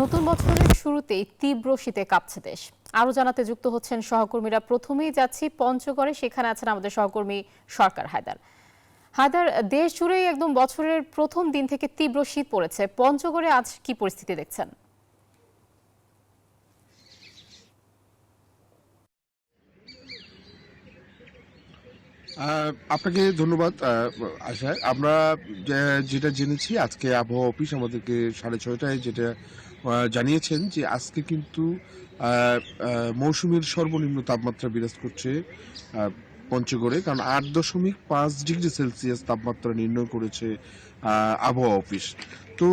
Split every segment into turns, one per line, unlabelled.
নতুন বছরের শুরুতেই তীব্র শীতে কাঁপছে দেশ। আরো জানাতে যুক্ত হচ্ছেন সহকর্মীরা। প্রথমেই যাচ্ছি পঞ্চগড়ে, সেখানে আছেন আমাদের সহকর্মী সরকার হায়দার। হায়দার, দেশ জুড়েই একদম বছরের প্রথম দিন থেকে তীব্র শীত পড়েছে। পঞ্চগড়ে আজ কি পরিস্থিতি দেখছেন?
আপনাকে ধন্যবাদ। আশা, আমরা যেটা জেনেছি, আজকে আবহাওয়া অফিস আমাদেরকে 6:30টায় যেটা জানিয়েছেন যে আজকে কিন্তু মৌসুমীর সর্বনিম্ন তাপমাত্রা বিরাজ করছে পঞ্চগড়ে, কারণ 8.5 ডিগ্রি সেলসিয়াস তাপমাত্রা নির্ণয় করেছে আবহাওয়া অফিস। তো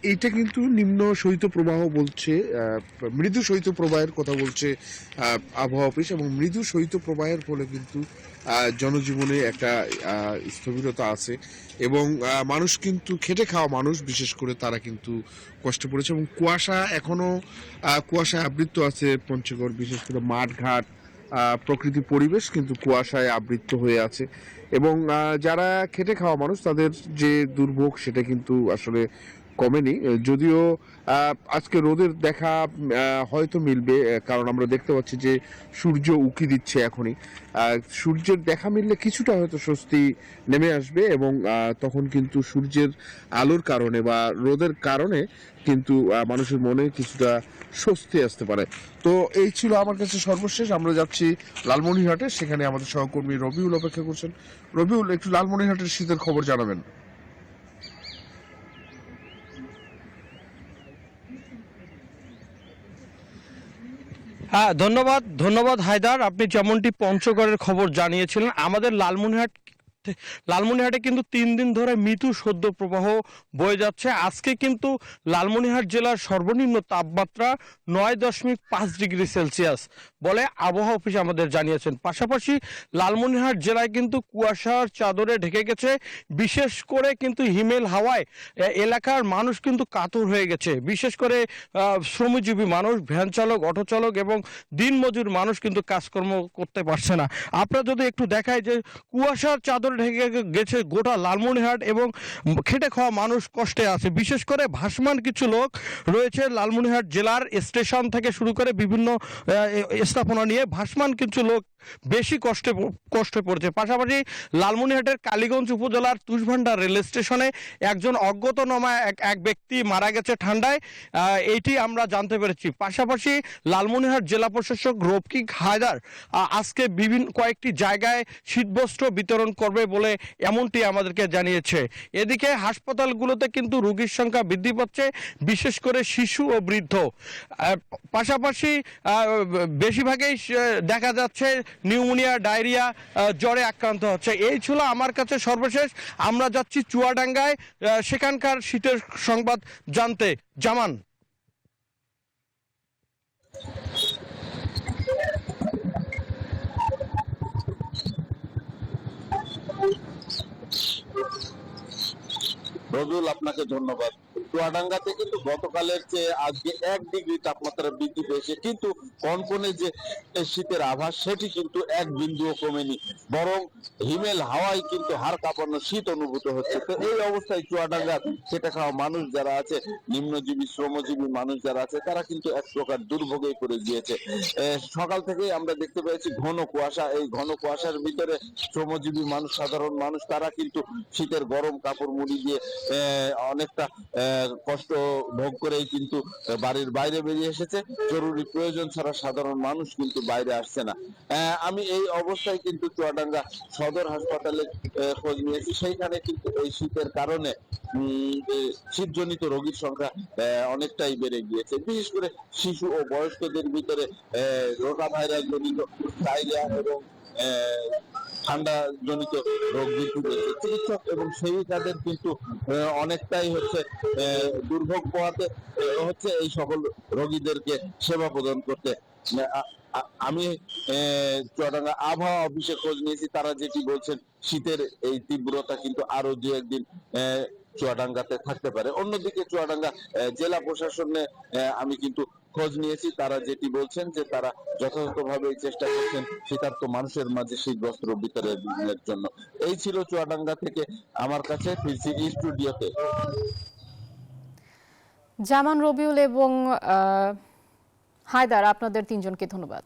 এইটা কিন্তু নিম্ন শৈত্যপ্রবাহ বলছে, মৃদু শৈত্যপ্রবাহের কথা বলছে আবহাওয়া অফিস, এবং মৃদু শৈত্যপ্রবাহের ফলে কিন্তু জনজীবনে একটা স্থবিরতা আছে, এবং মানুষ কিন্তু খেটে খাওয়া মানুষ বিশেষ করে তারা কিন্তু কষ্টে পড়েছে, এবং কুয়াশা এখনো কুয়াশায় আবৃত আছে পঞ্চগড়, বিশেষ করে মাঠঘাট, প্রকৃতি পরিবেশ কিন্তু কুয়াশায় আবৃত হয়ে আছে। এবং যারা খেটে খাওয়া মানুষ তাদের যে দুর্ভোগ সেটা কিন্তু আসলে কমেনি, যদিও আজকে রোদের দেখা হয়তো মিলবে, কারণ আমরা দেখতে পাচ্ছি যে সূর্য উঁকি দিচ্ছে এখনই। সূর্যের দেখা মিললে কিছুটা হয়তো স্বস্তি নেমে আসবে, এবং তখন কিন্তু সূর্যের আলোর কারণে বা রোদের কারণে কিন্তু মানুষের মনে কিছুটা স্বস্তি আসতে পারে। তো এই ছিল আমার কাছে সর্বশেষ। আমরা যাচ্ছি লালমনিরহাটে, সেখানে আমাদের সহকর্মী রবিউল অপেক্ষা করছেন। রবিউল, একটু লালমনিরহাটের শীতের খবর জানাবেন।
হ্যাঁ, ধন্যবাদ হায়দার। আপনি যেমনটি পঞ্চগড়ের খবর জানিয়েছিলেন, আমাদের লালমনিরহাটে কিন্তু 3 দিন ধরে মৃদু সদ্য প্রবাহ বয়ে যাচ্ছে। আজকে কিন্তু লালমনিরহাট জেলার সর্বনিম্ন তাপমাত্রা 9.5 ডিগ্রি সেলসিয়াস বলে আবহাওয়া অফিস আমাদের জানিয়েছেন। পাশাপাশি লালমনিরহাট জেলায় কিন্তু কুয়াশার চাদরে ঢেকে গেছে। বিশেষ করে কিন্তু হিমেল হাওয়ায় এলাকার মানুষ কিন্তু কাতর হয়ে গেছে। বিশেষ করে শ্রমজীবী মানুষ, ভ্যান চালক, অটো চালক এবং দিনমজুর মানুষ কিন্তু কাজকর্ম করতে পারছে না। আপনারা যদি একটু দেখায় যে কুয়াশার চাদর ঢেকে গেছে গোটা লালমনিরহাট, এবং খেটে খাওয়া মানুষ কষ্টে আছে। বিশেষ করে ভাসমান কিছু লোক রয়েছে লালমনিরহাট জেলার স্টেশন থেকে শুরু করে বিভিন্ন স্থাপনা নিয়ে ভাসমান কিছু লোক বেশি কষ্টে পড়ছে। পাশাপাশি লালমনিরহাটের কালীগঞ্জ উপজেলার তুষভান্ডার রেল স্টেশনে একজন অজ্ঞাতনামা এক ব্যক্তি মারা গেছে ঠান্ডায়, এইটি আমরা জানতে পেরেছি। পাশাপাশি লালমনিরহাট জেলা প্রশাসক রফিক হায়দার আজকে কয়েকটি জায়গায় শীতবস্ত্র বিতরণ করবে বলে এমনটি আমাদেরকে জানিয়েছে। এদিকে হাসপাতালগুলোতে কিন্তু রোগীর সংখ্যা বৃদ্ধি পাচ্ছে, বিশেষ করে শিশু ও বৃদ্ধ। পাশাপাশি বেশিরভাগই দেখা যাচ্ছে নিউমোনিয়া, ডায়রিয়া, জ্বরে আক্রান্ত হচ্ছে। এই ছিল আমার কাছে সর্বশেষ। আমরা যাচ্ছি চুয়াডাঙ্গায়, সেখানকার শীতের সংবাদ জানতে। জামান।
রবিউল, আপনাকে ধন্যবাদ। চুয়াডাঙ্গাতে কিন্তু গতকালের চেয়ে আজকে 1 ডিগ্রি তাপমাত্রা বৃদ্ধি পেয়েছে, কিন্তু কনকনে যে শীতের আভাস সেটি কিন্তু এক বিন্দুও কমেনি, বরং হিমেল হাওয়ায় কিন্তু হাড় কাঁপানো শীত অনুভূত হচ্ছে। তো এই অবস্থায় চুয়াডাঙ্গার খেটে খাওয়া মানুষ যারা আছে, নিম্নজীবী শ্রমজীবী মানুষ যারা আছে, তারা কিন্তু এক প্রকার দুর্ভোগে পড়ে গিয়েছে। সকাল থেকেই আমরা দেখতে পেয়েছি ঘন কুয়াশা। এই ঘন কুয়াশার ভিতরে শ্রমজীবী মানুষ, সাধারণ মানুষ, তারা কিন্তু শীতের গরম কাপড় মুড়ি দিয়ে অনেকটা কষ্ট ভোগ করেই কিন্তু বাড়ির বাইরে বেরিয়ে এসেছে। জরুরি প্রয়োজন ছাড়া সাধারণ মানুষ কিন্তু বাইরে আসছে না। আমি এই অবস্থায় কিন্তু চুয়াডাঙ্গা সদর হাসপাতালে খোঁজ নিয়েছি। সেইখানে কিন্তু এই শীতের কারণে শীতজনিত রোগীর সংখ্যা অনেকটাই বেড়ে গিয়েছে। বিশেষ করে শিশু ও বয়স্কদের ভিতরে রোটা ভাইরাস জনিত ডায়রিয়া এবং ঠান্ডা জনিত রোগ বৃদ্ধি পেয়েছে। চিকিৎসক এবং সেবিকাদের কিন্তু অনেকটাই হচ্ছে দুর্ভোগ পোহাতে হচ্ছে এই সকল রোগীদেরকে সেবা প্রদান করতে। আমি চুয়াডাঙ্গা আবহাওয়া অফিসে খোঁজ নিয়েছি, তারা যেটি বলছেন শীতের এই তীব্রতা কিন্তু আরো 2-1 দিন চুয়াডাঙ্গাতে থাকতে পারে। অন্যদিকে চুয়াডাঙ্গা জেলা প্রশাসনে আমি কিন্তু খোঁজ নিয়েছি, তারা যেটি বলছেন যে তারা যথাযথভাবে চেষ্টা করছেন শীতার্ত মানুষের মাঝে শীত বস্ত্র বিতরণের জন্য। এই ছিল চুয়াডাঙ্গা থেকে আমার কাছে। ফিরছি স্টুডিওতে।
জামান, রবিউল এবং হায়দার, আপনাদের তিনজনকে ধন্যবাদ।